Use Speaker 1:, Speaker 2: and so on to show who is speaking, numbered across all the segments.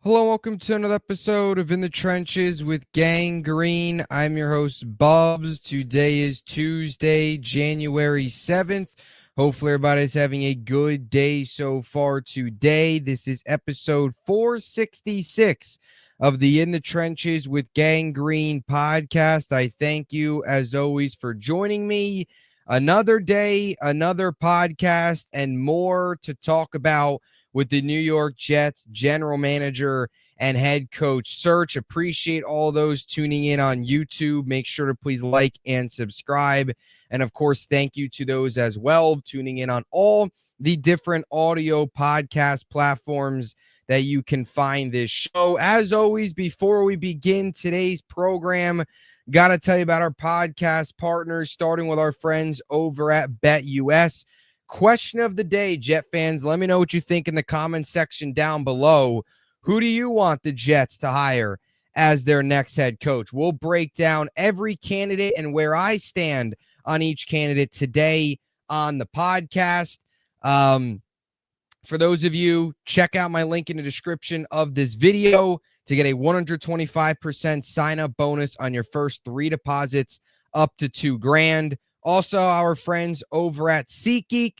Speaker 1: Hello, welcome to another episode of In the Trenches with Gang Green. I'm your host, Bubbs. Today is Tuesday, January 7th. Hopefully, everybody's having a good day so far today. This is episode 466 of the In the Trenches with Gang Green podcast. I thank you, as always, for joining me. Another day, another podcast, and more to talk about with the New York Jets general manager and head coach search. Appreciate all those tuning in on YouTube. Make sure to please like and subscribe. And of course, thank you to those as well tuning in on all the different audio podcast platforms that you can find this show. As always, before we begin today's program, got to tell you about our podcast partners, starting with our friends over at BetUS. Question of the day, Jet fans. Let me know what you think in the comment section down below. Who do you want the Jets to hire as their next head coach? We'll break down every candidate and where I stand on each candidate today on the podcast. For those of you, check out my link in the description of this video to get a 125% sign-up bonus on your first 3 deposits up to $2,000. Also, our friends over at SeatGeek,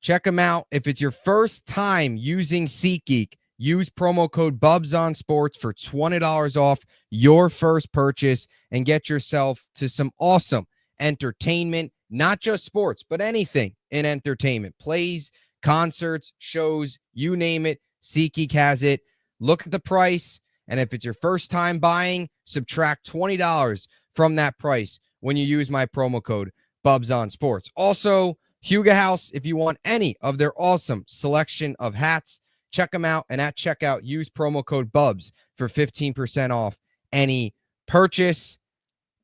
Speaker 1: check them out. If it's your first time using SeatGeek, use promo code BUBSONSPORTS for $20 off your first purchase and get yourself to some awesome entertainment, not just sports, but anything in entertainment. Plays, concerts, shows, you name it, SeatGeek has it. Look at the price, and if it's your first time buying, subtract $20 from that price when you use my promo code BUBSONSPORTS. Also, Huga House, if you want any of their awesome selection of hats, check them out. And at checkout, use promo code BUBS for 15% off any purchase.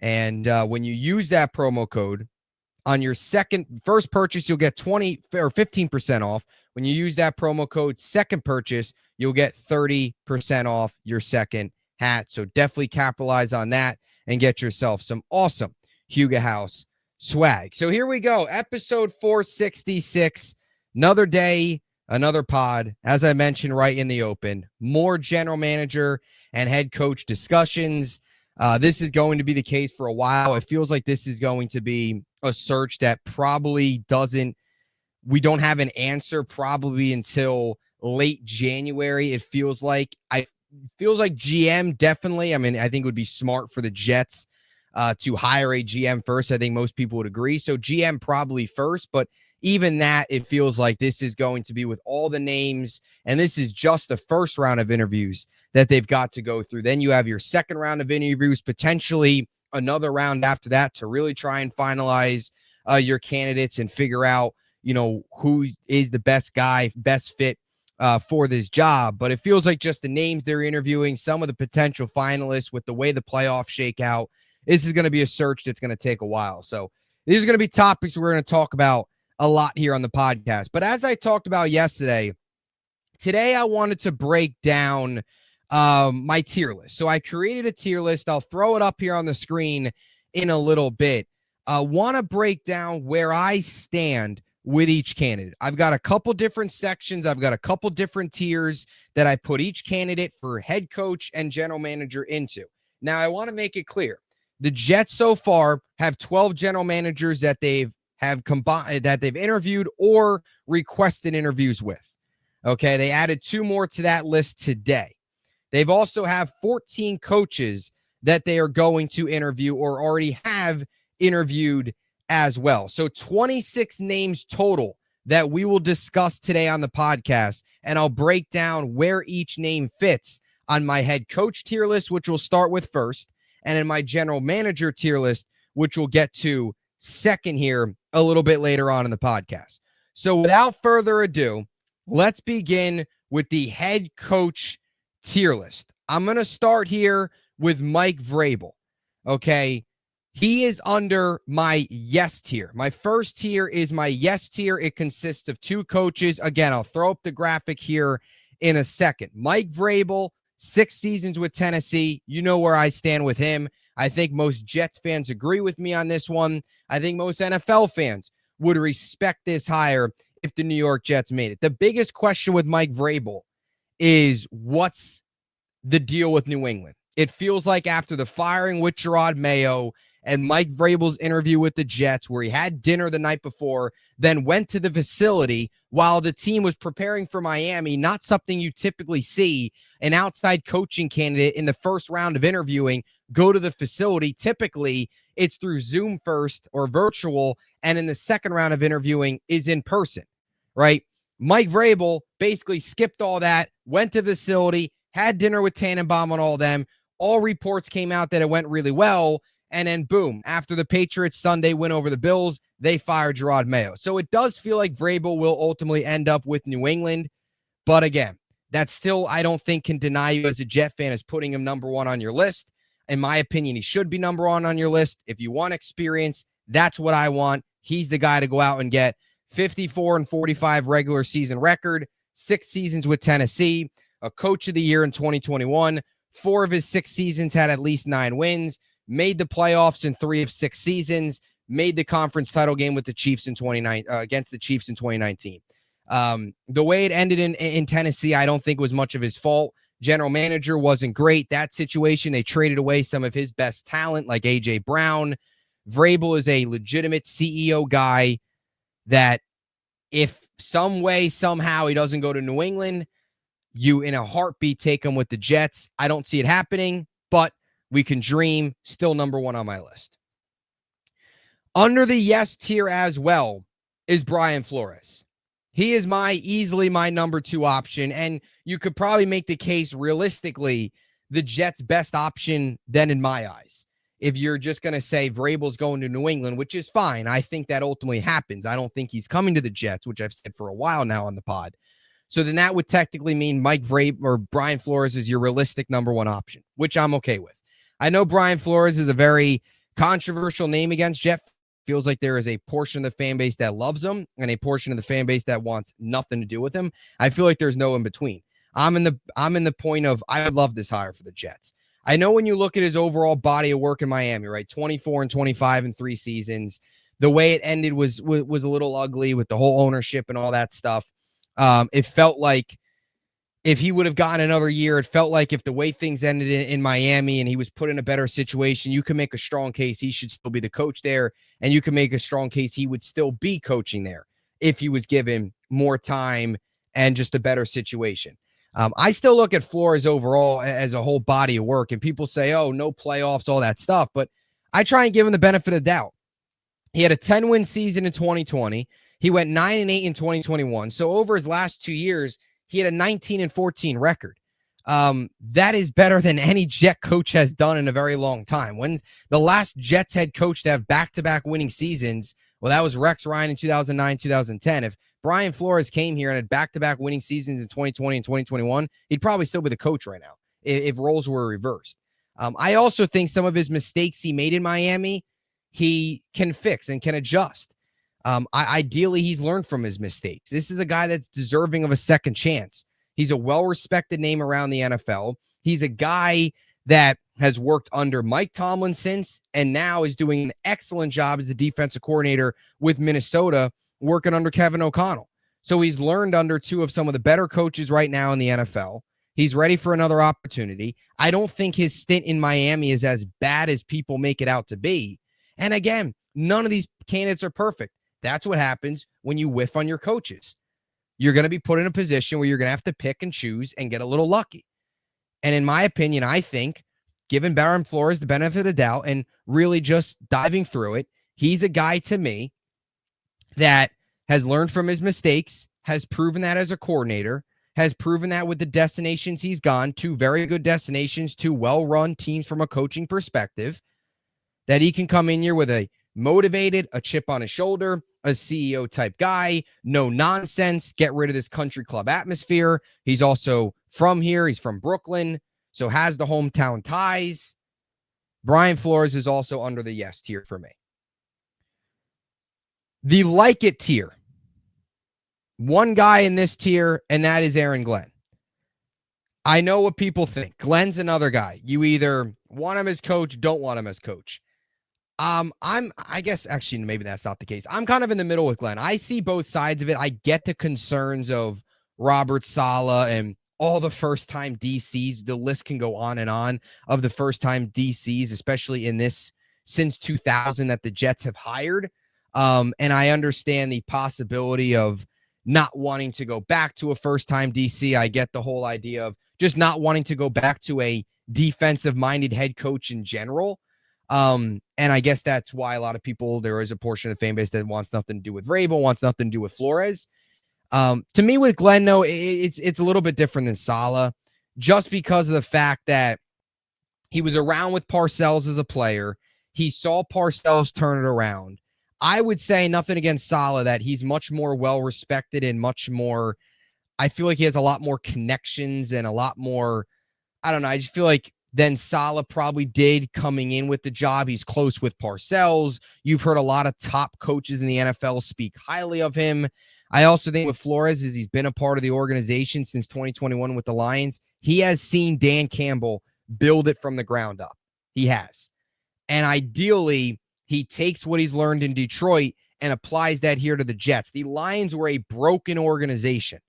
Speaker 1: And when you use that promo code on your first purchase, you'll get 20 or 15% off. When you use that promo code second purchase, you'll get 30% off your second hat. So definitely capitalize on that and get yourself some awesome Huga House swag. So here we go. Episode 466. Another day, another pod. As I mentioned right in the open, more general manager and head coach discussions. This is going to be the case for a while. It feels like this is going to be a search that probably we don't have an answer probably until late January. It feels like GM definitely. I mean, I think it would be smart for the Jets to hire a GM first. I think most people would agree. So GM probably first, but even that, it feels like this is going to be with all the names, and this is just the first round of interviews that they've got to go through. Then you have your second round of interviews, potentially another round after that to really try and finalize your candidates and figure out, who is the best guy, best fit for this job. But it feels like just the names they're interviewing, some of the potential finalists with the way the playoffs shake out, this is going to be a search that's going to take a while. So these are going to be topics we're going to talk about a lot here on the podcast. But as I talked about yesterday, today I wanted to break down my tier list. So I created a tier list. I'll throw it up here on the screen in a little bit. Want to break down where I stand with each candidate. I've got a couple different sections. I've got a couple different tiers that I put each candidate for head coach and general manager into. Now, I want to make it clear. The Jets so far have 12 general managers that they've interviewed or requested interviews with. Okay, they added 2 more to that list today. They've also have 14 coaches that they are going to interview or already have interviewed as well. So 26 names total that we will discuss today on the podcast, and I'll break down where each name fits on my head coach tier list, which we'll start with first, and in my general manager tier list, which we'll get to second here a little bit later on in the podcast. So without further ado, let's begin with the head coach tier list. I'm going to start here with Mike Vrabel. Okay. He is under my yes tier. My first tier is my yes tier. It consists of 2 coaches. Again, I'll throw up the graphic here in a second. Mike Vrabel, 6 seasons with Tennessee. You know where I stand with him. I think most Jets fans agree with me on this one. I think most NFL fans would respect this hire if the New York Jets made it. The biggest question with Mike Vrabel is what's the deal with New England. It feels like after the firing with Gerard Mayo and Mike Vrabel's interview with the Jets, where he had dinner the night before, then went to the facility while the team was preparing for Miami, not something you typically see an outside coaching candidate in the first round of interviewing go to the facility. Typically, it's through Zoom first or virtual, and in the second round of interviewing is in person, right? Mike Vrabel basically skipped all that, went to the facility, had dinner with Tannenbaum and all them. All reports came out that it went really well. And then, boom, after the Patriots Sunday win over the Bills, they fired Gerard Mayo. So it does feel like Vrabel will ultimately end up with New England. But again, that still, I don't think, can deny you as a Jet fan as putting him number one on your list. In my opinion, he should be number one on your list. If you want experience, that's what I want. He's the guy to go out and get. 54-45 regular season record, 6 seasons with Tennessee, a coach of the year in 2021. 4 of his 6 seasons had at least 9 wins, made the playoffs in 3 of 6 seasons, made the conference title game with the Chiefs in against the Chiefs in 2019. The way it ended in Tennessee, I don't think was much of his fault. General manager wasn't great. That situation, they traded away some of his best talent like A.J. Brown. Vrabel is a legitimate CEO guy that if some way, somehow he doesn't go to New England, you in a heartbeat take him with the Jets. I don't see it happening, but we can dream. Still number one on my list. Under the yes tier as well is Brian Flores. He is easily my number 2 option, and you could probably make the case realistically the Jets' best option then in my eyes. If you're just going to say Vrabel's going to New England, which is fine. I think that ultimately happens. I don't think he's coming to the Jets, which I've said for a while now on the pod. So then that would technically mean Mike Vrabel or Brian Flores is your realistic number 1 option, which I'm okay with. I know Brian Flores is a very controversial name against Jet. Feels like there is a portion of the fan base that loves him and a portion of the fan base that wants nothing to do with him. I feel like there's no in between. I'm in the point of I would love this hire for the Jets. I know when you look at his overall body of work in Miami, right? 24-25 in 3 seasons. The way it ended was a little ugly with the whole ownership and all that stuff. It felt like if he would have gotten another year, it felt like if the way things ended in Miami and he was put in a better situation, you can make a strong case he should still be the coach there. And you can make a strong case he would still be coaching there if he was given more time and just a better situation. I still look at Flores overall as a whole body of work, and people say, oh, no playoffs, all that stuff. But I try and give him the benefit of the doubt. He had a 10-win season in 2020. He went 9-8 in 2021. So over his last 2 years, he had a 19-14 record. That is better than any Jet coach has done in a very long time. When the last Jets head coach to have back-to-back winning seasons, well, that was Rex Ryan in 2009, 2010. If Brian Flores came here and had back-to-back winning seasons in 2020 and 2021, he'd probably still be the coach right now if roles were reversed. I also think some of his mistakes he made in Miami, he can fix and can adjust. Ideally, he's learned from his mistakes. This is a guy that's deserving of a second chance. He's a well-respected name around the NFL. He's a guy that has worked under Mike Tomlin since and now is doing an excellent job as the defensive coordinator with Minnesota, working under Kevin O'Connell. So he's learned under 2 of some of the better coaches right now in the NFL. He's ready for another opportunity. I don't think his stint in Miami is as bad as people make it out to be. And again, none of these candidates are perfect. That's what happens when you whiff on your coaches. You're going to be put in a position where you're going to have to pick and choose and get a little lucky. And in my opinion, I think giving Brian Flores the benefit of the doubt and really just diving through it, he's a guy to me that has learned from his mistakes, has proven that as a coordinator, has proven that with the destinations he's gone, 2 very good destinations, 2 well-run teams from a coaching perspective, that he can come in here with a motivated, a chip on his shoulder, a CEO type guy, no nonsense, get rid of this country club atmosphere. He's also from here. He's from Brooklyn, so has the hometown ties. Brian Flores is also under the yes tier for me. The like it tier. One guy in this tier, and that is Aaron Glenn. I know what people think. Glenn's another guy. You either want him as coach, don't want him as coach. I guess actually maybe that's not the case. I'm kind of in the middle with Glenn. I see both sides of it. I get the concerns of Robert Saleh and all the first-time DCs. The list can go on and on of the first-time DCs, especially in this since 2000 that the Jets have hired. And I understand the possibility of not wanting to go back to a first-time DC. I get the whole idea of just not wanting to go back to a defensive-minded head coach in general. And I guess that's why a lot of people, there is a portion of the fan base that wants nothing to do with Vrabel, wants nothing to do with Flores. To me, with Glenn, no, it's a little bit different than Saleh, just because of the fact that he was around with Parcells as a player. He saw Parcells turn it around. I would say, nothing against Saleh, that he's much more well-respected and much more, I feel like he has a lot more connections and a lot more, I don't know, I just feel like than Saleh probably did coming in with the job. He's close with Parcells. You've heard a lot of top coaches in the NFL speak highly of him. I also think with Flores is he's been a part of the organization since 2021 with the Lions. He has seen Dan Campbell build it from the ground up. He has. And ideally, he takes what he's learned in Detroit and applies that here to the Jets. The Lions were a broken organization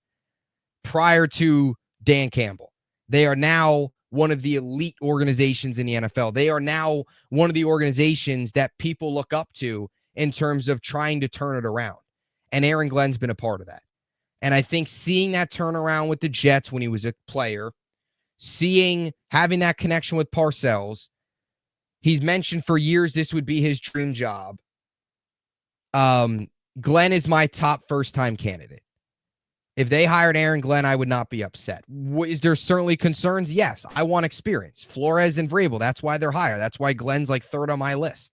Speaker 1: prior to Dan Campbell. They are now one of the elite organizations in the NFL. They are now one of the organizations that people look up to in terms of trying to turn it around. And Aaron Glenn's been a part of that. And I think seeing that turnaround with the Jets when he was a player, having that connection with Parcells, he's mentioned for years this would be his dream job. Glenn is my top first-time candidate. If they hired Aaron Glenn, I would not be upset. Is there certainly concerns? Yes. I want experience. Flores and Vrabel, that's why they're higher. That's why Glenn's like third on my list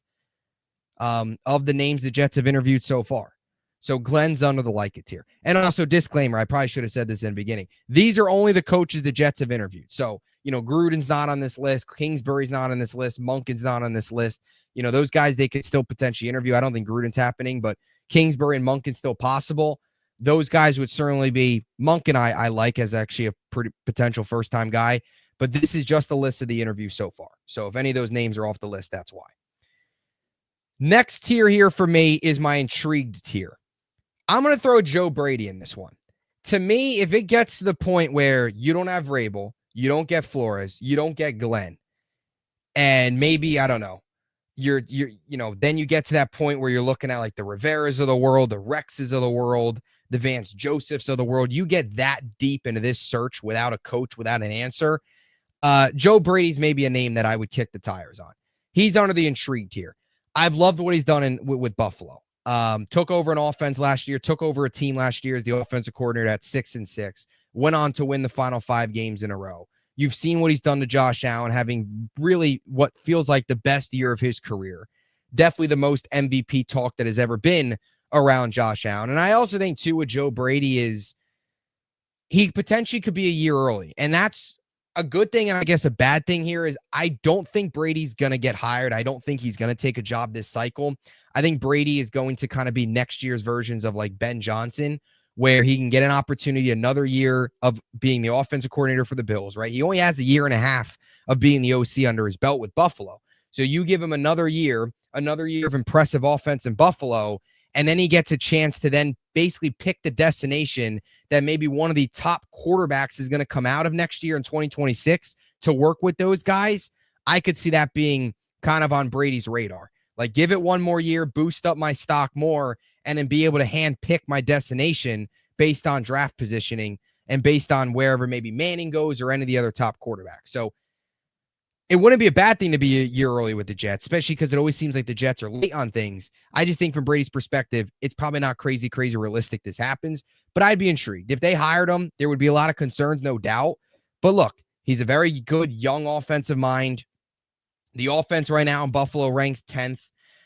Speaker 1: of the names the Jets have interviewed so far. So Glenn's under the like it tier. And also, disclaimer, I probably should have said this in the beginning. These are only the coaches the Jets have interviewed. So, Gruden's not on this list. Kingsbury's not on this list. Monken's not on this list. Those guys they could still potentially interview. I don't think Gruden's happening, but Kingsbury and Monken's still possible. Those guys would certainly be Monken. I like as actually a pretty potential first-time guy, but this is just the list of the interviews so far. So if any of those names are off the list, that's why. Next tier here for me is my intrigued tier. I'm going to throw Joe Brady in this one. To me, if it gets to the point where you don't have Vrabel, you don't get Flores, you don't get Glenn, and maybe, I don't know, then you get to that point where you're looking at like the Riveras of the world, the Rexes of the world, the Vance Josephs of the world. You get that deep into this search without a coach, without an answer. Joe Brady's maybe a name that I would kick the tires on. He's under the intrigued tier. I've loved what he's done with Buffalo. Took over an offense last year, took over a team last year as the offensive coordinator at 6-6, went on to win the final 5 games in a row. You've seen what he's done to Josh Allen, having really what feels like the best year of his career. Definitely the most MVP talk that has ever been around Josh Allen. And I also think, too, with Joe Brady is he potentially could be a year early. And that's a good thing. And I guess a bad thing here is I don't think Brady's going to get hired. I don't think he's going to take a job this cycle. I think Brady is going to kind of be next year's versions of like Ben Johnson, where he can get an opportunity, another year of being the offensive coordinator for the Bills, right? He only has a year and a half of being the OC under his belt with Buffalo. So you give him another year of impressive offense in Buffalo, and then he gets a chance to then basically pick the destination that maybe one of the top quarterbacks is going to come out of next year in 2026 to work with those guys. I could see that being kind of on Brady's radar. Like, give it one more year, boost up my stock more, and then be able to hand pick my destination based on draft positioning and based on wherever maybe Manning goes or any of the other top quarterbacks. So it wouldn't be a bad thing to be a year early with the Jets, especially because it always seems like the Jets are late on things. I just think from Brady's perspective, it's probably not crazy realistic this happens, but I'd be intrigued. If they hired him, there would be a lot of concerns, no doubt. But look, he's a very good young offensive mind. The offense right now in Buffalo ranks 10th.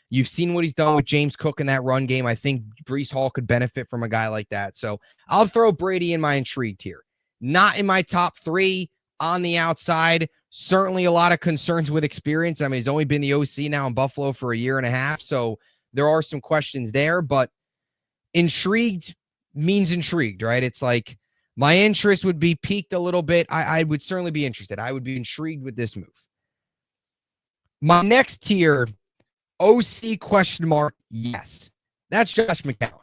Speaker 1: You've seen what he's done with James Cook in that run game. I think Breece Hall could benefit from a guy like that. So I'll throw Brady in my intrigued tier. Not in my top 3, on the outside. Certainly a lot of concerns with experience. I mean, he's only been the OC now in Buffalo for a year and a half. So there are some questions there, but intrigued means intrigued, right? It's like my interest would be piqued a little bit. I would certainly be interested. I would be intrigued with this move. My next tier, OC ? Yes. That's Josh McCown.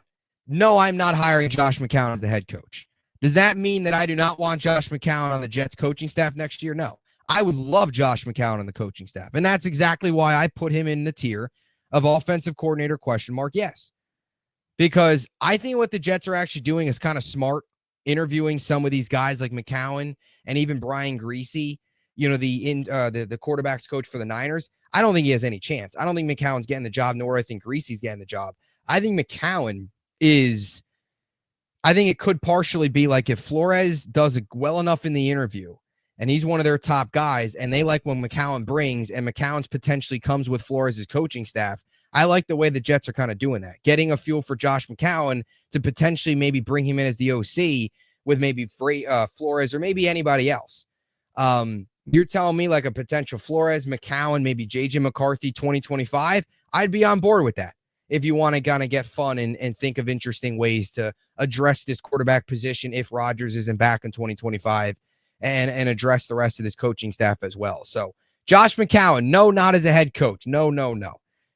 Speaker 1: No, I'm not hiring Josh McCown as the head coach. Does that mean that I do not want Josh McCown on the Jets coaching staff next year? No. I would love Josh McCown on the coaching staff. And that's exactly why I put him in the tier of offensive coordinator question mark. Yes. Because I think what the Jets are actually doing is kind of smart, interviewing some of these guys like McCown and even Brian Griese, the quarterback's coach for the Niners. I don't think he has any chance. I don't think McCown's getting the job, nor I think Griese's getting the job. I think McCown is I think it could partially be like if Flores does it well enough in the interview and he's one of their top guys and they like what McCown brings and McCown's potentially comes with Flores' coaching staff. I like the way the Jets are kind of doing that, getting a fuel for Josh McCown to potentially maybe bring him in as the OC with maybe Flores or maybe anybody else. You're telling me like a potential Flores, McCown, maybe JJ McCarthy 2025. I'd be on board with that. If you want to kind of get fun and think of interesting ways to address this quarterback position if Rodgers isn't back in 2025 and address the rest of this coaching staff as well. So Josh McCown, no, not as a head coach. No.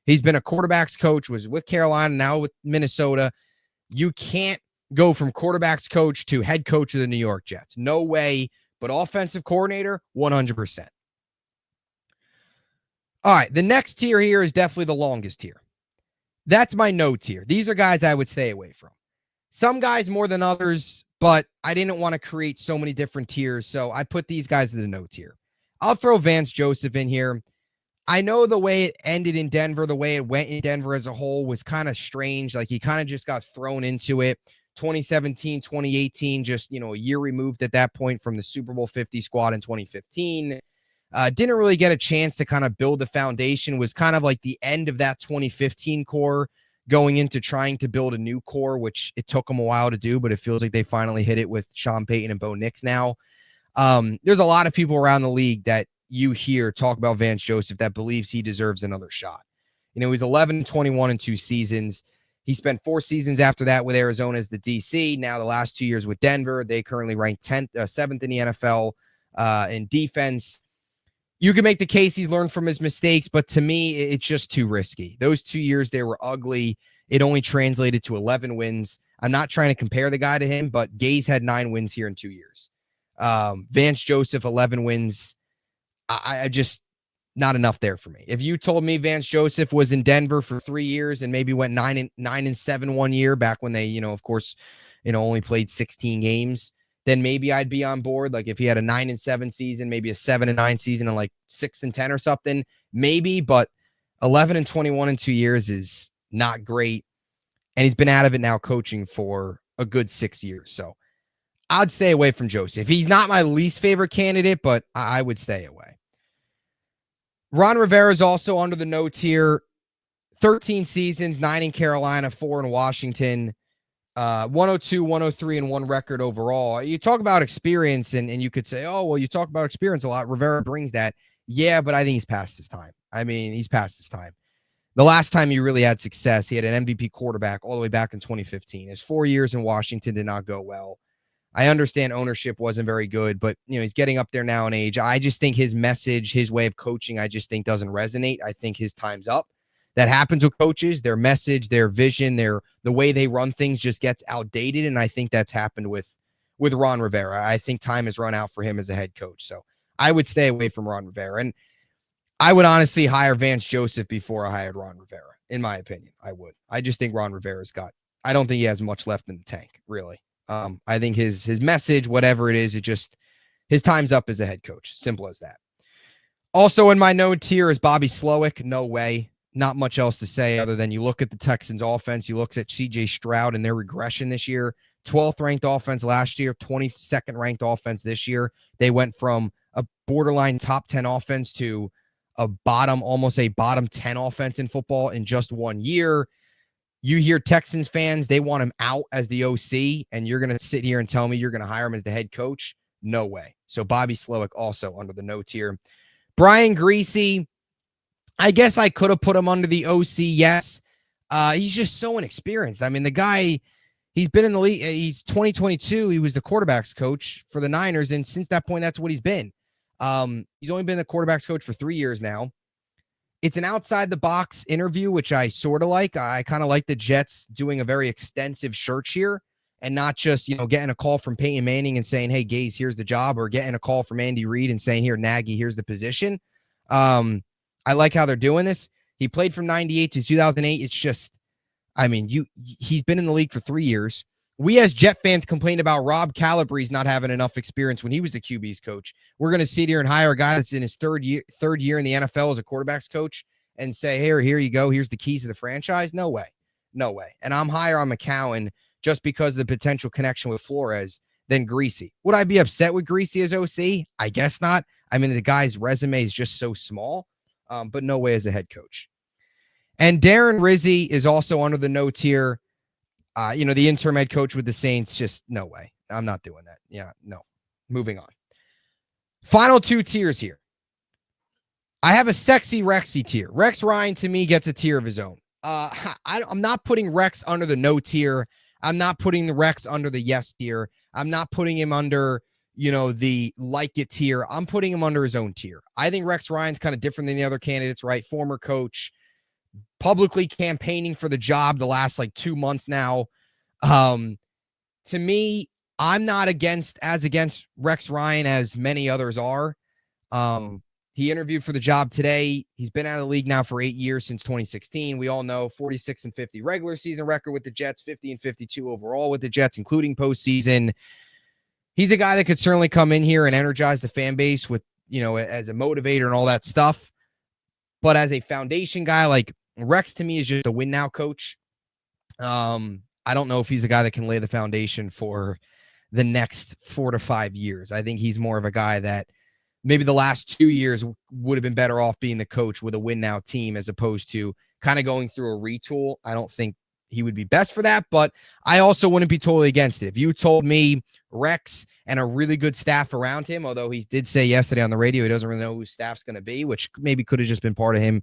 Speaker 1: He's been a quarterback's coach, was with Carolina, now with Minnesota. You can't go from quarterback's coach to head coach of the New York Jets. No way, but offensive coordinator, 100%. All right, the next tier here is definitely the longest tier. That's my no tier. These are guys I would stay away from. Some guys more than others, but I didn't want to create so many different tiers, so I put these guys in the no tier. I'll throw Vance Joseph in here. I know the way it ended in Denver, the way it went in Denver as a whole was kind of strange. Like he kind of just got thrown into it. 2017, 2018, just, a year removed at that point from the Super Bowl 50 squad in 2015. Didn't really get a chance to kind of build the foundation, was kind of like the end of that 2015 core going into trying to build a new core, which it took them a while to do, but it feels like they finally hit it with Sean Payton and Bo Nix now. There's a lot of people around the league that you hear talk about Vance Joseph that believes he deserves another shot. He's 11-21 in 2 seasons. He spent 4 seasons after that with Arizona as the DC. Now the last 2 years with Denver, they currently rank 7th in the NFL in defense. You can make the case he's learned from his mistakes, but to me, it's just too risky. Those 2 years, they were ugly. It only translated to 11 wins. I'm not trying to compare the guy to him, but Gase had 9 wins here in 2 years. Vance Joseph, 11 wins. I just not enough there for me. If you told me Vance Joseph was in Denver for 3 years and maybe went 9-7 one year back when they, of course, only played 16 games, then maybe I'd be on board. Like if he had a 9-7 season, maybe a 7-9 season and like 6-10 or something, maybe, but 11-21 in 2 years is not great. And he's been out of it now coaching for a good 6 years. So I'd stay away from Joseph. He's not my least favorite candidate, but I would stay away. Ron Rivera is also under the no tier. 13 seasons, 9 in Carolina, 4 in Washington, 102, 103, and 1 record overall. You talk about experience, and you could say, oh, well, you talk about experience a lot. Rivera brings that. Yeah, but I think he's past his time. He's past his time. The last time he really had success, he had an MVP quarterback all the way back in 2015. His 4 years in Washington did not go well. I understand ownership wasn't very good, but he's getting up there now in age. I just think his message, his way of coaching, I just think doesn't resonate. I think his time's up. That happens with coaches. Their message, their vision, the way they run things just gets outdated, and I think that's happened with Ron Rivera. I think time has run out for him as a head coach. So I would stay away from Ron Rivera, and I would honestly hire Vance Joseph before I hired Ron Rivera. In my opinion, I would. I just think Ron Rivera's I don't think he has much left in the tank, really. I think his message, whatever it is, his time's up as a head coach. Simple as that. Also in my no tier is Bobby Slowick. No way. Not much else to say other than you look at the Texans offense, you look at CJ Stroud and their regression this year. 12th ranked offense last year, 22nd ranked offense this year. They went from a borderline top 10 offense to almost a bottom 10 offense in football in just 1 year. You hear Texans fans, they want him out as the OC, and you're going to sit here and tell me you're going to hire him as the head coach? No way. So Bobby Slowick also under the no tier. Brian Griese, I guess I could have put him under the OC, yes. He's just so inexperienced. The guy, he's been in the league. He's 2022. He was the quarterback's coach for the Niners, and since that point, that's what he's been. He's only been the quarterback's coach for 3 years now. It's an outside-the-box interview, which I sort of like. I kind of like the Jets doing a very extensive search here and not just, getting a call from Peyton Manning and saying, hey, Gaze, here's the job, or getting a call from Andy Reid and saying, here, Nagy, here's the position. I like how they're doing this. He played from 98 to 2008. It's just, he's been in the league for 3 years. We as Jet fans complained about Rob Calabrese not having enough experience when he was the QB's coach. We're going to sit here and hire a guy that's in his third year in the NFL as a quarterback's coach and say, here you go. Here's the keys to the franchise. No way. And I'm higher on McCown just because of the potential connection with Flores than Greasy. Would I be upset with Greasy as OC? I guess not. The guy's resume is just so small, but no way as a head coach. And Darren Rizzi is also under the no tier. The interim head coach with the Saints, just no way. I'm not doing that. Yeah, no. Moving on. Final 2 tiers here. I have a sexy Rexy tier. Rex Ryan, to me, gets a tier of his own. I'm not putting Rex under the no tier. I'm not putting the Rex under the yes tier. I'm not putting him under, the like it tier. I'm putting him under his own tier. I think Rex Ryan's kind of different than the other candidates, right? Former coach, publicly campaigning for the job the last 2 months now. To me, I'm not against Rex Ryan as many others are. He interviewed for the job today. He's been out of the league now for 8 years, since 2016. We all know 46-50 regular season record with the Jets, 50-52 overall with the Jets, including postseason. He's a guy that could certainly come in here and energize the fan base with, as a motivator and all that stuff. But as a foundation guy, Rex to me is just a win now coach. I don't know if he's a guy that can lay the foundation for the next 4 to 5 years. I think he's more of a guy that maybe the last 2 years would have been better off being the coach with a win now team as opposed to kind of going through a retool. I don't think he would be best for that, but I also wouldn't be totally against it. If you told me Rex and a really good staff around him, although he did say yesterday on the radio he doesn't really know who his staff's going to be, which maybe could have just been part of him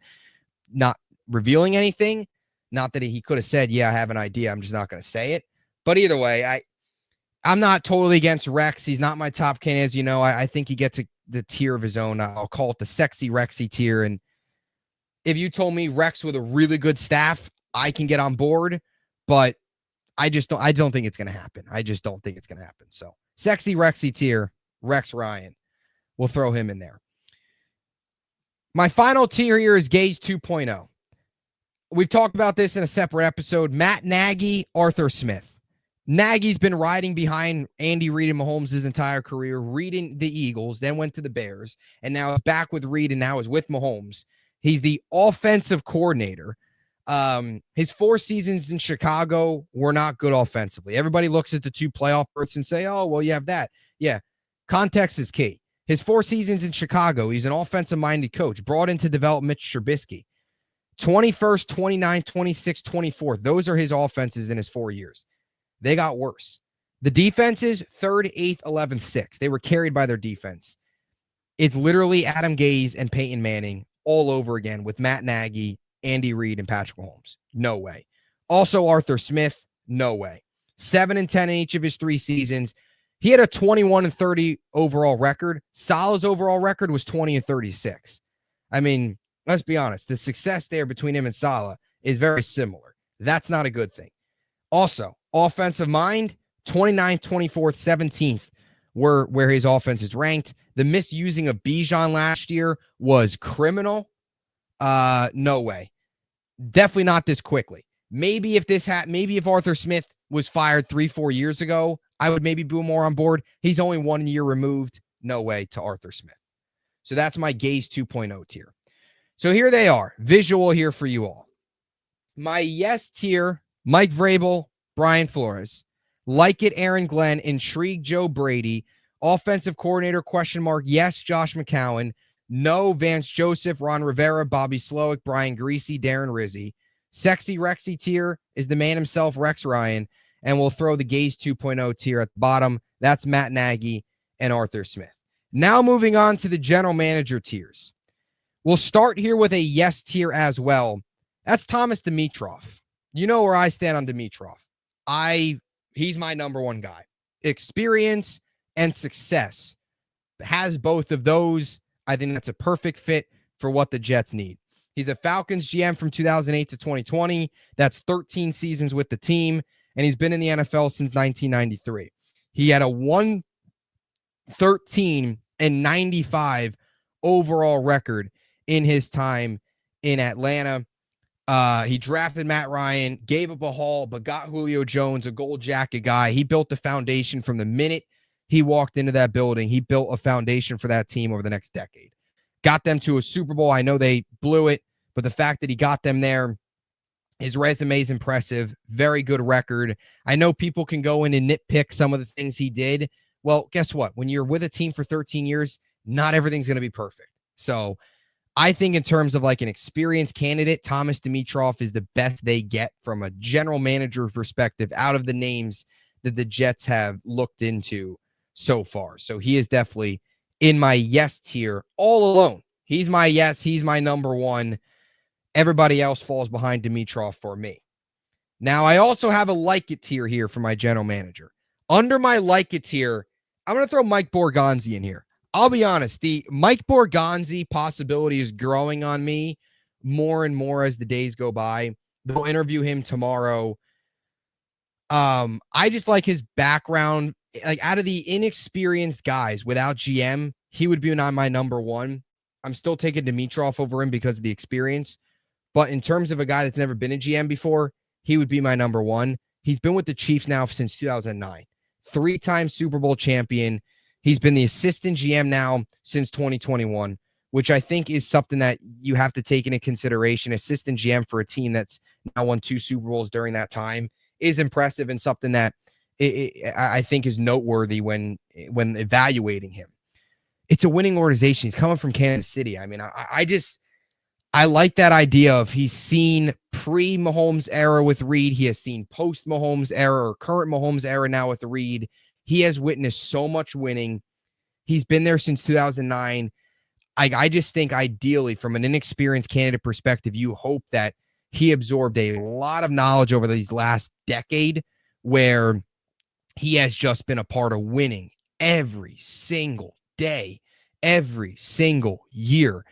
Speaker 1: not revealing anything. Not that he could have said, yeah, I have an idea, I'm just not going to say it. But either way, I'm not totally against Rex. He's not my top candidate, as you know. I think he gets the tier of his own. I'll call it the sexy Rexy tier. And if you told me Rex with a really good staff, I can get on board, but I don't think it's going to happen. I just don't think it's going to happen. So sexy Rexy tier, Rex Ryan. We'll throw him in there. My final tier here is Gaze 2.0. We've talked about this in a separate episode. Matt Nagy, Arthur Smith. Nagy's been riding behind Andy Reid and Mahomes his entire career, reading the Eagles, then went to the Bears, and now is back with Reid and now is with Mahomes. He's the offensive coordinator. His 4 seasons in Chicago were not good offensively. Everybody looks at the 2 playoff berths and say, oh, well, you have that. Yeah, context is key. His 4 seasons in Chicago, he's an offensive-minded coach, brought in to develop Mitch Trubisky. 21st, 29th, 26th, 24th. Those are his offenses in his 4 years. They got worse. The defenses, 3rd, 8th, 11th, 6th. They were carried by their defense. It's literally Adam Gaze and Peyton Manning all over again with Matt Nagy, Andy Reid, and Patrick Mahomes. No way. Also, Arthur Smith, no way. 7-10 in each of his 3 seasons. He had a 21-30 overall record. Salah's overall record was 20-36. Let's be honest. The success there between him and Salah is very similar. That's not a good thing. Also, offensive mind, 29th, 24th, 17th where his offense is ranked. The misusing of Bijan last year was criminal. No way. Definitely not this quickly. Maybe if Arthur Smith was fired 3-4 years ago, I would maybe be more on board. He's only 1 year removed. No way to Arthur Smith. So that's my Gaze 2.0 tier. So here they are. Visual here for you all. My yes tier, Mike Vrabel, Brian Flores. Like it, Aaron Glenn. Intrigue, Joe Brady. Offensive coordinator, ? Yes, Josh McCown. No, Vance Joseph, Ron Rivera, Bobby Slowick, Brian Greasy, Darren Rizzi. Sexy Rexy tier is the man himself, Rex Ryan. And we'll throw the Gaze 2.0 tier at the bottom. That's Matt Nagy and Arthur Smith. Now moving on to the general manager tiers. We'll start here with a yes tier as well. That's Thomas Dimitroff. You know where I stand on Dimitroff. He's my number 1 guy. Experience and success. Has both of those. I think that's a perfect fit for what the Jets need. He's a Falcons GM from 2008 to 2020. That's 13 seasons with the team. and he's been in the NFL since 1993. He had a 113-95 overall record in his time in Atlanta. He drafted Matt Ryan, gave up a haul, but got Julio Jones, a gold jacket guy. He built the foundation from the minute he walked into that building. He built a foundation for that team over the next decade. Got them to a Super Bowl. I know they blew it, but the fact that he got them there, his resume is impressive. Very good record. I know people can go in and nitpick some of the things he did. Well, guess what? When you're with a team for 13 years, not everything's going to be perfect. So I think in terms of like an experienced candidate, Thomas Dimitroff is the best they get from a general manager perspective out of the names that the Jets have looked into so far. So he is definitely in my yes tier all alone. He's my yes. He's my number one. Everybody else falls behind Dimitroff for me. Now, I also have a like it tier here for my general manager. Under my like it tier, I'm going to throw Mike Borgonzi in here. I'll be honest, the Mike Borgonzi possibility is growing on me more and more as the days go by. They'll interview him tomorrow. I just like his background. Like out of the inexperienced guys without GM, he would be my number one. I'm still taking Dimitroff over him because of the experience. But in terms of a guy that's never been a GM before, he would be my number one. He's been with the Chiefs now since 2009. 3-time Super Bowl champion. He's been the assistant GM now since 2021, which I think is something that you have to take into consideration. Assistant GM for a team that's now won 2 Super Bowls during that time is impressive and something that I think is noteworthy when evaluating him. It's a winning organization. He's coming from Kansas City. I mean, I like that idea of he's seen pre-Mahomes era with Reed. He has seen post-Mahomes era or current Mahomes era now with Reed. He has witnessed so much winning. He's been there since 2009. I just think ideally from an inexperienced candidate perspective, you hope that he absorbed a lot of knowledge over these last decade where he has just been a part of winning every single day, every single year.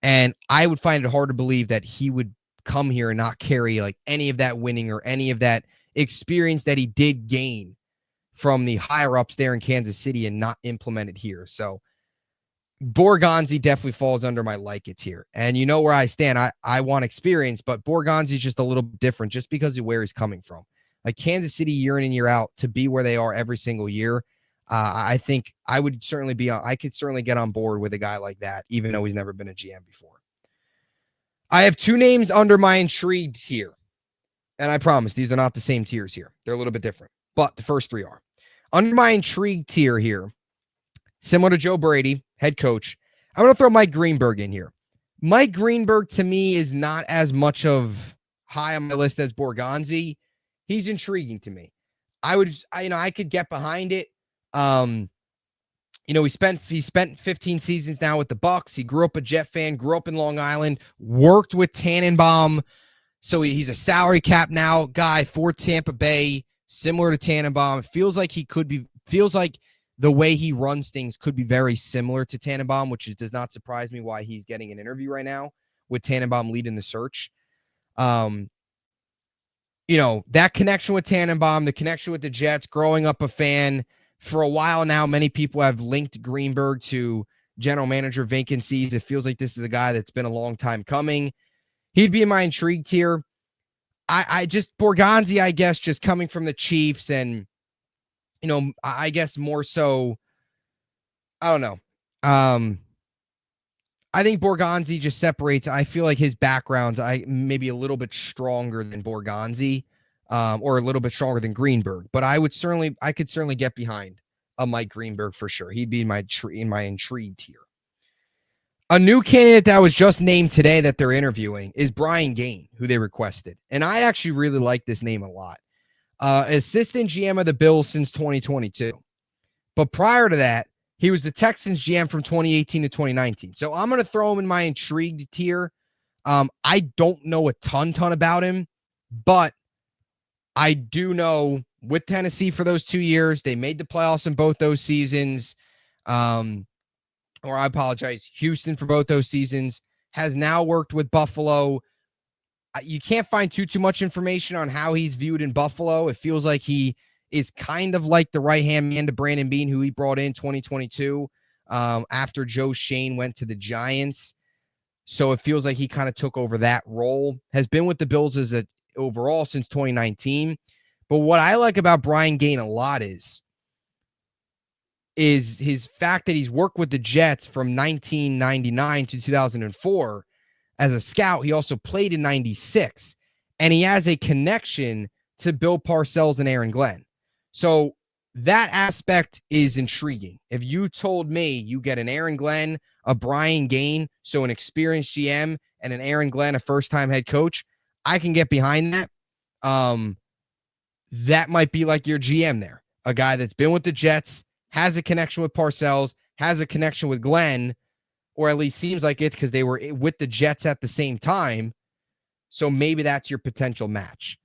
Speaker 1: And I would find it hard to believe that he would come here and not carry like any of that winning or any of that experience that he did gain from the higher ups there in Kansas City and not implement it here. So Borgonzi definitely falls under my like it tier. And you know where I stand. I want experience, but Borgonzi is just a little different just because of where he's coming from. Like Kansas City year in and year out to be where they are every single year. I think I could certainly get on board with a guy like that, even though he's never been a GM before. I have 2 names under my intrigued tier. And I promise these are not the same tiers here. They're a little bit different, but the first 3 are. Under my intrigued tier here, similar to Joe Brady, head coach, I'm going to throw Mike Greenberg in here. Mike Greenberg, to me, is not as much of high on my list as Borgonzi. He's intriguing to me. I could get behind it. He spent 15 seasons now with the Bucs. He grew up a Jet fan, grew up in Long Island, worked with Tannenbaum. So he's a salary cap now guy for Tampa Bay, similar to Tannenbaum. It feels like the way he runs things could be very similar to Tannenbaum, which does not surprise me why he's getting an interview right now with Tannenbaum leading the search. That connection with Tannenbaum, the connection with the Jets, growing up a fan. For a while now, many people have linked Greenberg to general manager vacancies. It feels like this is a guy that's been a long time coming. He'd be in my intrigue tier. Borgonzi, I guess, just coming from the Chiefs and, I guess more so, I don't know. I think Borgonzi just separates. I feel like his background's maybe a little bit stronger than Borgonzi, or a little bit stronger than Greenberg. But I could certainly get behind a Mike Greenberg for sure. He'd be in my intrigue tier. A new candidate that was just named today that they're interviewing is Brian Gain, who they requested. And I actually really like this name a lot. Assistant GM of the Bills since 2022. But prior to that, he was the Texans GM from 2018 to 2019. So I'm going to throw him in my intrigued tier. I don't know a ton about him, but I do know with Tennessee for those 2 years, they made the playoffs in both those seasons. Houston for both those seasons, has now worked with Buffalo. You can't find too much information on how he's viewed in Buffalo. It feels like he is kind of like the right-hand man to Brandon Beane, who he brought in 2022 after Joe Shane went to the Giants. So it feels like he kind of took over that role. Has been with the Bills as a overall since 2019. But what I like about Brian Gaine a lot is his fact that he's worked with the Jets from 1999 to 2004 as a scout. He also played in 96, and he has a connection to Bill Parcells and Aaron Glenn. So that aspect is intriguing. If you told me you get an Aaron Glenn, a Brian Gaine, so an experienced GM, and an Aaron Glenn, a first-time head coach, I can get behind that. That might be like your GM there, a guy that's been with the Jets, has a connection with Parcells, has a connection with Glenn, or at least seems like it because they were with the Jets at the same time. So maybe that's your potential match.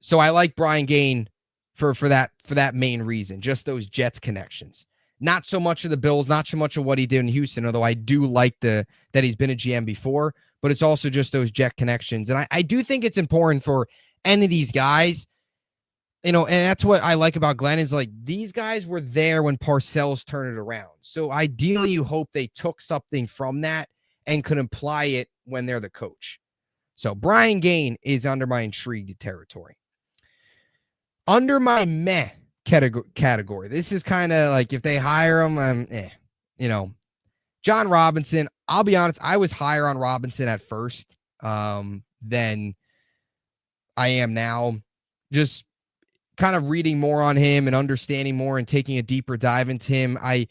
Speaker 1: So I like Brian Gaine for that main reason, just those Jets connections. Not so much of the Bills, not so much of what he did in Houston, although I do like that he's been a GM before, but it's also just those Jet connections. And I do think it's important for any of these guys, and that's what I like about Glenn is like these guys were there when Parcells turned it around. So ideally you hope they took something from that and could apply it when they're the coach. So Brian Gaine is under my intrigued territory. Under my meh category, this is kind of like if they hire him, John Robinson. I'll be honest, I was higher on Robinson at first than I am now. Just kind of reading more on him and understanding more and taking a deeper dive into him. I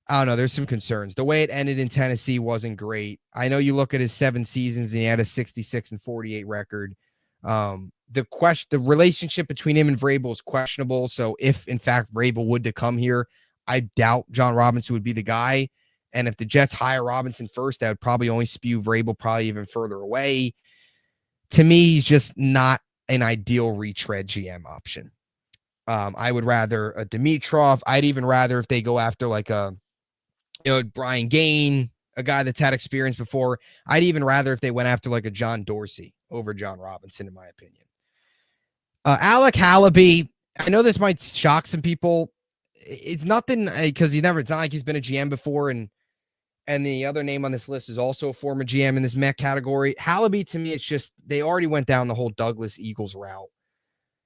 Speaker 1: don't know. There's some concerns. The way it ended in Tennessee wasn't great. I know you look at his 7 seasons and he had a 66-48 record. The relationship between him and Vrabel is questionable. So if in fact Vrabel would to come here, I doubt John Robinson would be the guy. And if the Jets hire Robinson first, that would probably only spew Vrabel probably even further away. To me, he's just not an ideal retread GM option. I would rather a Dimitrov. I'd even rather if they go after like Brian Gaine, a guy that's had experience before. I'd even rather if they went after like a John Dorsey over John Robinson, in my opinion. Alec Hallaby, I know this might shock some people. It's nothing because it's not like he's been a GM before, and the other name on this list is also a former GM in this Met category. Hallaby, to me, it's just they already went down the whole Douglas Eagles route.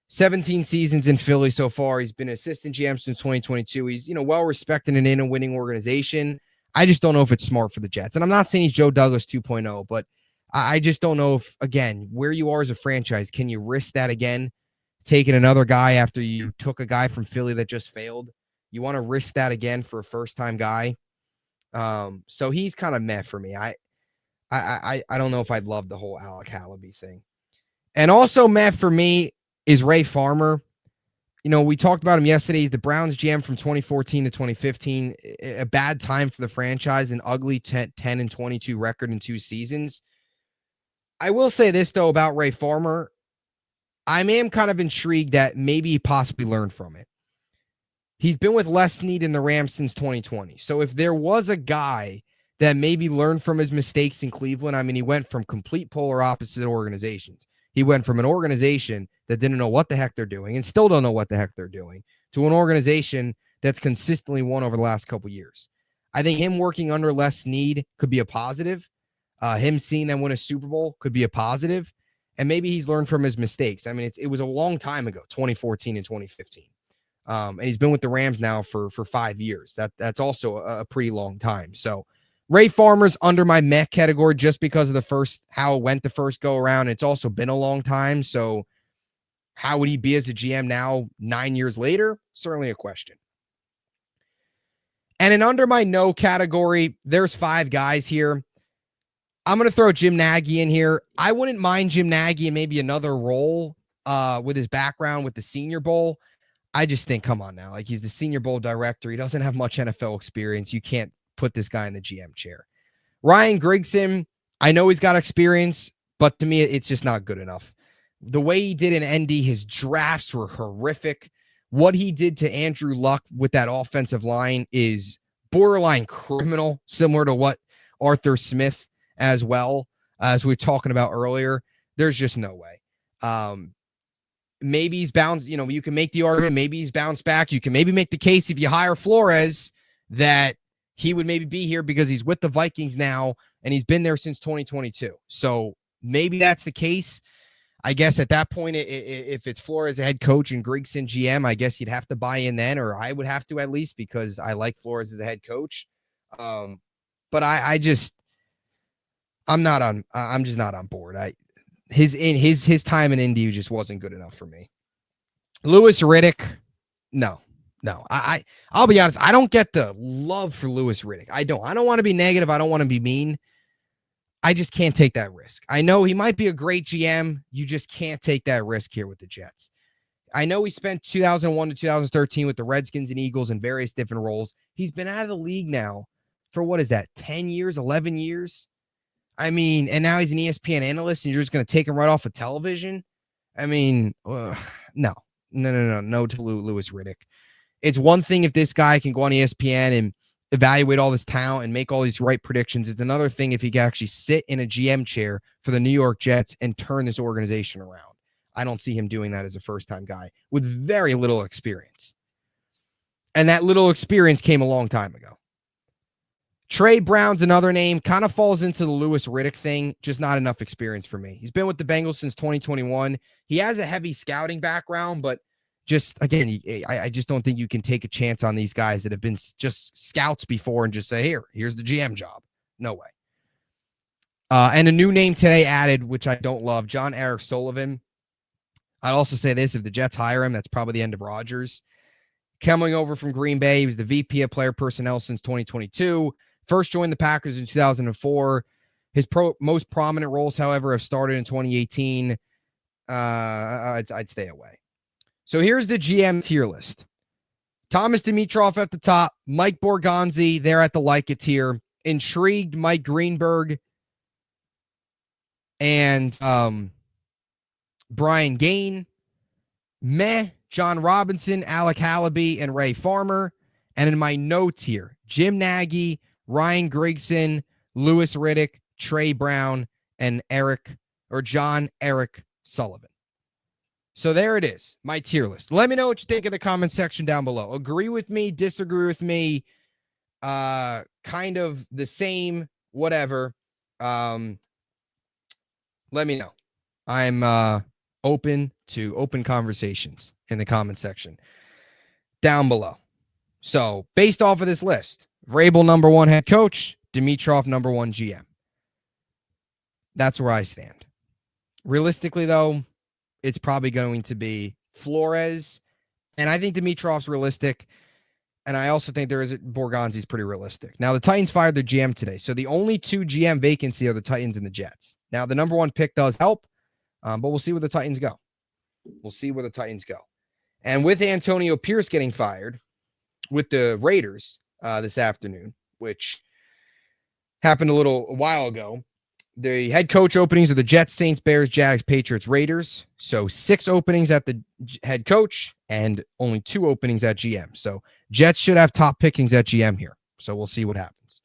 Speaker 1: 17 seasons in Philly so far. He's been assistant GM since 2022. He's, well respected and in a winning organization. I just don't know if it's smart for the Jets. And I'm not saying he's Joe Douglas 2.0, but I just don't know if, again, where you are as a franchise, can you risk that again? Taking another guy after you took a guy from Philly that just failed. You want to risk that again for a first-time guy? So he's kind of meh for me. I don't know if I'd love the whole Alec Hallaby thing. And also meh for me is Ray Farmer. We talked about him yesterday. He's the Browns GM from 2014 to 2015. A bad time for the franchise, an ugly 10-22 record in 2 seasons. I will say this, though, about Ray Farmer. I am kind of intrigued that maybe he possibly learned from it. He's been with Les Snead in the Rams since 2020. So if there was a guy that maybe learned from his mistakes in Cleveland, he went from complete polar opposite organizations. He went from an organization that didn't know what the heck they're doing and still don't know what the heck they're doing to an organization that's consistently won over the last couple of years. I think him working under Les Snead could be a positive. Him seeing them win a Super Bowl could be a positive. And maybe he's learned from his mistakes. It was a long time ago, 2014 and 2015. And he's been with the Rams now for 5 years. That's also a pretty long time. So Ray Farmer's under my meh category just because of how it went the first go around. It's also been a long time. So how would he be as a GM now 9 years later? Certainly a question. And in under my no category, there's 5 guys here. I'm going to throw Jim Nagy in here. I wouldn't mind Jim Nagy in maybe another role with his background with the Senior Bowl. I just think, come on now. Like, he's the Senior Bowl director. He doesn't have much NFL experience. You can't put this guy in the GM chair. Ryan Grigson, I know he's got experience, but to me, it's just not good enough. The way he did in ND, his drafts were horrific. What he did to Andrew Luck with that offensive line is borderline criminal, similar to what Arthur Smith as well. as we were talking about earlier. There's just no way. Maybe he's bounced, you can make the argument, maybe he's bounced back. You can maybe make the case if you hire Flores that he would maybe be here because he's with the Vikings now and he's been there since 2022. So maybe that's the case. I guess at that point, if it's Flores as head coach and Grigson GM, I guess you'd have to buy in then, or I would have to at least, because I like Flores as a head coach. But I'm just not on board. His time in Indy just wasn't good enough for me. Louis Riddick, no. I'll be honest. I don't get the love for Louis Riddick. I don't want to be negative. I don't want to be mean. I just can't take that risk. I know he might be a great GM. You just can't take that risk here with the Jets. I know he spent 2001 to 2013 with the Redskins and Eagles in various different roles. He's been out of the league now for, 10 years, 11 years? I mean, and now he's an ESPN analyst and you're just going to take him right off of television? I mean, no to Louis Riddick. It's one thing if this guy can go on ESPN and evaluate all this talent and make all these right predictions. It's another thing if he can actually sit in a GM chair for the New York Jets and turn this organization around. I don't see him doing that as a first-time guy with very little experience. And that little experience came a long time ago. Trey Brown's another name, kind of falls into the Louis Riddick thing, just not enough experience for me. He's been with the Bengals since 2021. He has a heavy scouting background, but just, again, I just don't think you can take a chance on these guys that have been just scouts before and just say, here's the GM job. No way. And a new name today added, which I don't love, John Eric Sullivan. I'd also say this, if the Jets hire him, that's probably the end of Rodgers. Coming over from Green Bay, he was the VP of player personnel since 2022. First joined the Packers in 2004. His most prominent roles, however, have started in 2018. I'd stay away. So here's the GM tier list. Thomas Dimitroff at the top. Mike Borgonzi there at the like it tier. Intrigued Mike Greenberg. And Brian Gain. Meh, John Robinson, Alec Hallaby, and Ray Farmer. And in my no tier, Jim Nagy, Ryan Grigson, Louis Riddick, Trey Brown, and John Eric Sullivan. So there it is, my tier list. Let me know what you think in the comment section down below. Agree with me, disagree with me, kind of the same, whatever. Let me know. I'm open to open conversations in the comment section down below. So based off of this list, Vrabel #1 head coach, Dimitroff #1 GM. That's where I stand. Realistically, though, it's probably going to be Flores, and I think Dimitroff's realistic, and I also think Borgonzi's pretty realistic. Now, the Titans fired their GM today, so the only two GM vacancy are the Titans and the Jets. Now, the #1 pick does help, but we'll see where the Titans go. And with Antonio Pierce getting fired with the Raiders this afternoon, which happened a while ago, the head coach openings are the Jets, Saints, Bears, Jags, Patriots, Raiders. So 6 openings at the head coach and only 2 openings at GM. So Jets should have top pickings at GM here. So we'll see what happens.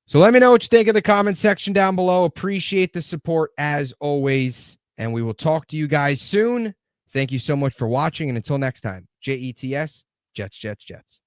Speaker 1: So let me know what you think in the comment section down below. Appreciate the support as always. And we will talk to you guys soon. Thank you so much for watching. And until next time, JETS, Jets, Jets, Jets.